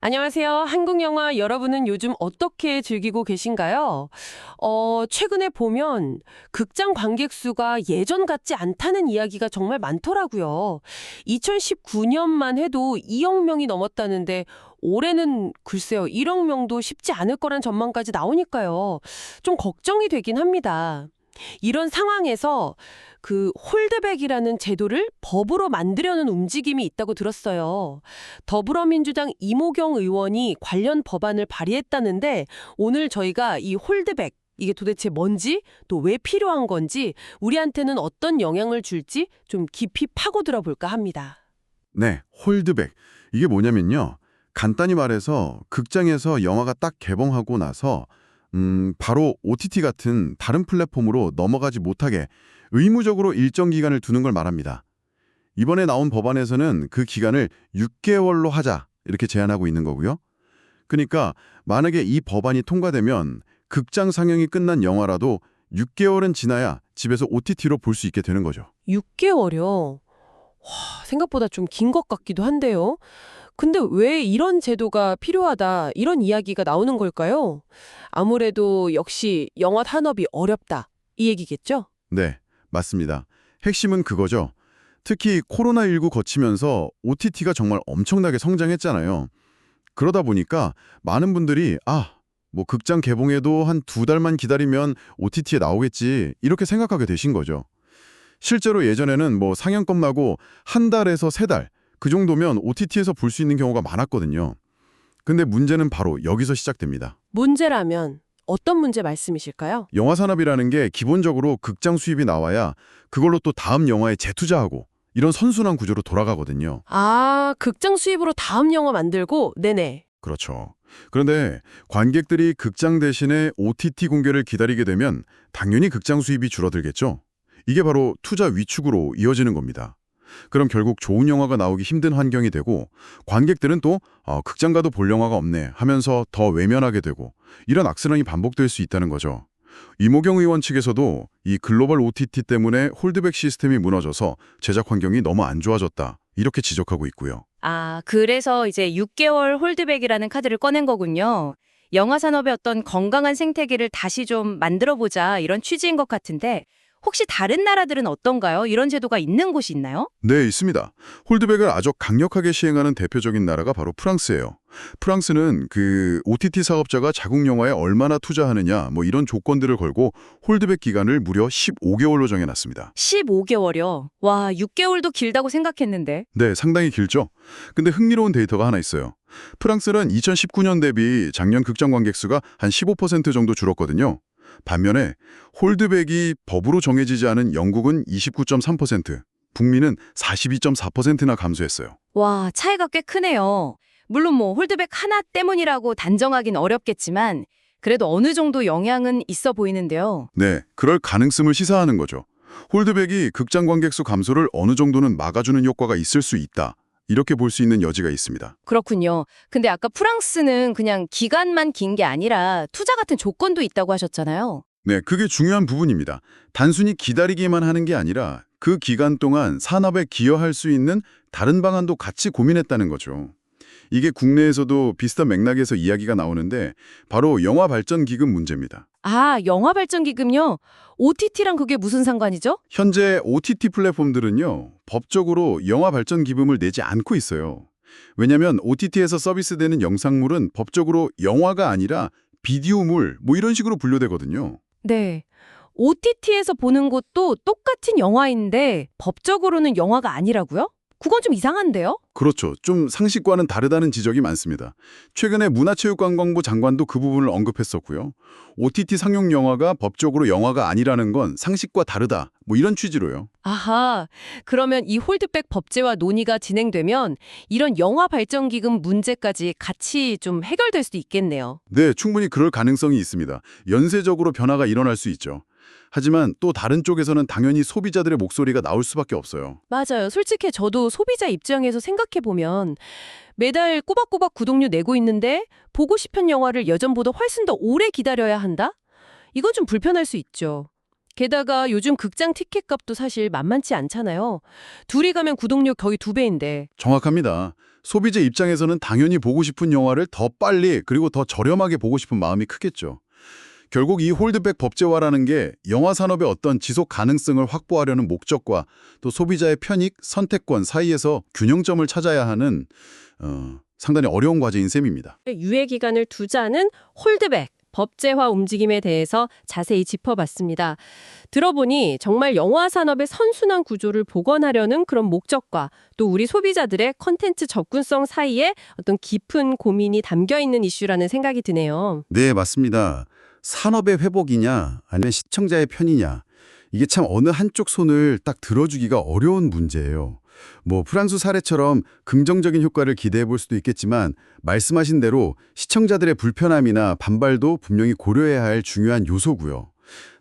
안녕하세요. 한국 영화 여러분은 요즘 어떻게 즐기고 계신가요? 최근에 보면 극장 관객 수가 예전 같지 않다는 이야기가 정말 많더라고요. 2019년만 해도 2억 명이 넘었다는데 올해는 글쎄요, 1억 명도 쉽지 않을 거란 전망까지 나오니까요. 좀 걱정이 되긴 합니다. 이런 상황에서 그 홀드백이라는 제도를 법으로 만들려는 움직임이 있다고 들었어요. 더불어민주당 이모경 의원이 관련 법안을 발의했다는데 오늘 저희가 이 홀드백 이게 도대체 뭔지 또 왜 필요한 건지 우리한테는 어떤 영향을 줄지 좀 깊이 파고들어 볼까 합니다. 네, 홀드백. 이게 뭐냐면요. 간단히 말해서 극장에서 영화가 딱 개봉하고 나서 바로 OTT 같은 다른 플랫폼으로 넘어가지 못하게 의무적으로 일정 기간을 두는 걸 말합니다. 이번에 나온 법안에서는 그 기간을 6개월로 하자 이렇게 제안하고 있는 거고요. 그러니까 만약에 이 법안이 통과되면 극장 상영이 끝난 영화라도 6개월은 지나야 집에서 OTT로 볼 수 있게 되는 거죠. 6개월이요? 와, 생각보다 좀 긴 것 같기도 한데요. 근데 왜 이런 제도가 필요하다, 이런 이야기가 나오는 걸까요? 아무래도 역시 영화 산업이 어렵다, 이 얘기겠죠? 네, 맞습니다. 핵심은 그거죠. 특히 코로나19 거치면서 OTT가 정말 엄청나게 성장했잖아요. 그러다 보니까 많은 분들이 뭐 극장 개봉에도 한 2달만 기다리면 OTT에 나오겠지 이렇게 생각하게 되신 거죠. 실제로 예전에는 뭐 상영 끝나고 한 달에서 3달 그 정도면 OTT에서 볼 수 있는 경우가 많았거든요. 근데 문제는 바로 여기서 시작됩니다. 문제라면 어떤 문제 말씀이실까요? 영화 산업이라는 게 기본적으로 극장 수입이 나와야 그걸로 또 다음 영화에 재투자하고 이런 선순환 구조로 돌아가거든요. 아, 극장 수입으로 다음 영화 만들고, 네네. 그렇죠. 그런데 관객들이 극장 대신에 OTT 공개를 기다리게 되면 당연히 극장 수입이 줄어들겠죠. 이게 바로 투자 위축으로 이어지는 겁니다. 그럼 결국 좋은 영화가 나오기 힘든 환경이 되고 관객들은 또 극장 가도 볼 영화가 없네 하면서 더 외면하게 되고 이런 악순환이 반복될 수 있다는 거죠. 이모경 의원 측에서도 이 글로벌 OTT 때문에 홀드백 시스템이 무너져서 제작 환경이 너무 안 좋아졌다 이렇게 지적하고 있고요. 아, 그래서 이제 6개월 홀드백이라는 카드를 꺼낸 거군요. 영화 산업의 어떤 건강한 생태계를 다시 좀 만들어보자 이런 취지인 것 같은데 혹시 다른 나라들은 어떤가요? 이런 제도가 있는 곳이 있나요? 네, 있습니다. 홀드백을 아주 강력하게 시행하는 대표적인 나라가 바로 프랑스예요. 프랑스는 그 OTT 사업자가 자국 영화에 얼마나 투자하느냐 뭐 이런 조건들을 걸고 홀드백 기간을 무려 15개월로 정해놨습니다. 15개월이요. 와, 6개월도 길다고 생각했는데. 네, 상당히 길죠. 근데 흥미로운 데이터가 하나 있어요. 프랑스는 2019년 대비 작년 극장 관객 수가 한 15% 정도 줄었거든요. 반면에 홀드백이 법으로 정해지지 않은 영국은 29.3%, 북미는 42.4%나 감소했어요. 와, 차이가 꽤 크네요. 물론 뭐 홀드백 하나 때문이라고 단정하긴 어렵겠지만 그래도 어느 정도 영향은 있어 보이는데요. 네, 그럴 가능성을 시사하는 거죠. 홀드백이 극장 관객 수 감소를 어느 정도는 막아주는 효과가 있을 수 있다. 이렇게 볼 수 있는 여지가 있습니다. 그렇군요. 근데 아까 프랑스는 그냥 기간만 긴 게 아니라 투자 같은 조건도 있다고 하셨잖아요. 네, 그게 중요한 부분입니다. 단순히 기다리기만 하는 게 아니라 그 기간 동안 산업에 기여할 수 있는 다른 방안도 같이 고민했다는 거죠. 이게 국내에서도 비슷한 맥락에서 이야기가 나오는데 바로 영화 발전 기금 문제입니다. 아, 영화 발전 기금요? OTT랑 그게 무슨 상관이죠? 현재 OTT 플랫폼들은요, 법적으로 영화 발전 기금을 내지 않고 있어요. 왜냐하면 OTT에서 서비스되는 영상물은 법적으로 영화가 아니라 비디오물 뭐 이런 식으로 분류되거든요. 네. OTT에서 보는 것도 똑같은 영화인데 법적으로는 영화가 아니라고요? 그건 좀 이상한데요? 그렇죠. 좀 상식과는 다르다는 지적이 많습니다. 최근에 문화체육관광부 장관도 그 부분을 언급했었고요. OTT 상용 영화가 법적으로 영화가 아니라는 건 상식과 다르다. 뭐 이런 취지로요. 아하, 그러면 이 홀드백 법제화 논의가 진행되면 이런 영화 발전 기금 문제까지 같이 좀 해결될 수도 있겠네요. 네, 충분히 그럴 가능성이 있습니다. 연쇄적으로 변화가 일어날 수 있죠. 하지만 또 다른 쪽에서는 당연히 소비자들의 목소리가 나올 수밖에 없어요. 맞아요. 솔직히 저도 소비자 입장에서 생각해보면 매달 꼬박꼬박 구독료 내고 있는데 보고 싶은 영화를 예전보다 훨씬 더 오래 기다려야 한다? 이건 좀 불편할 수 있죠. 게다가 요즘 극장 티켓 값도 사실 만만치 않잖아요. 둘이 가면 구독료 거의 2배인데. 정확합니다. 소비자 입장에서는 당연히 보고 싶은 영화를 더 빨리 그리고 더 저렴하게 보고 싶은 마음이 크겠죠. 결국 이 홀드백 법제화라는 게 영화 산업의 어떤 지속 가능성을 확보하려는 목적과 또 소비자의 편익, 선택권 사이에서 균형점을 찾아야 하는 상당히 어려운 과제인 셈입니다. 유예 기간을 두자는 홀드백, 법제화 움직임에 대해서 자세히 짚어봤습니다. 들어보니 정말 영화 산업의 선순환 구조를 복원하려는 그런 목적과 또 우리 소비자들의 컨텐츠 접근성 사이에 어떤 깊은 고민이 담겨 있는 이슈라는 생각이 드네요. 네, 맞습니다. 산업의 회복이냐 아니면 시청자의 편이냐 이게 참 어느 한쪽 손을 딱 들어주기가 어려운 문제예요. 뭐 프랑스 사례처럼 긍정적인 효과를 기대해 볼 수도 있겠지만 말씀하신 대로 시청자들의 불편함이나 반발도 분명히 고려해야 할 중요한 요소고요.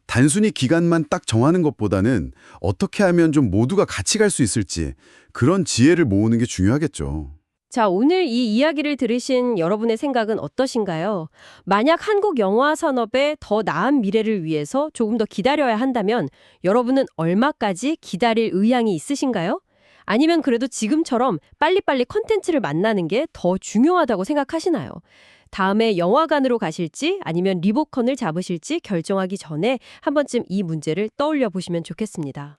단순히 기간만 딱 정하는 것보다는 어떻게 하면 좀 모두가 같이 갈 수 있을지 그런 지혜를 모으는 게 중요하겠죠. 자, 오늘 이 이야기를 들으신 여러분의 생각은 어떠신가요? 만약 한국 영화 산업의 더 나은 미래를 위해서 조금 더 기다려야 한다면 여러분은 얼마까지 기다릴 의향이 있으신가요? 아니면 그래도 지금처럼 빨리빨리 컨텐츠를 만나는 게 더 중요하다고 생각하시나요? 다음에 영화관으로 가실지 아니면 리모컨을 잡으실지 결정하기 전에 한 번쯤 이 문제를 떠올려 보시면 좋겠습니다.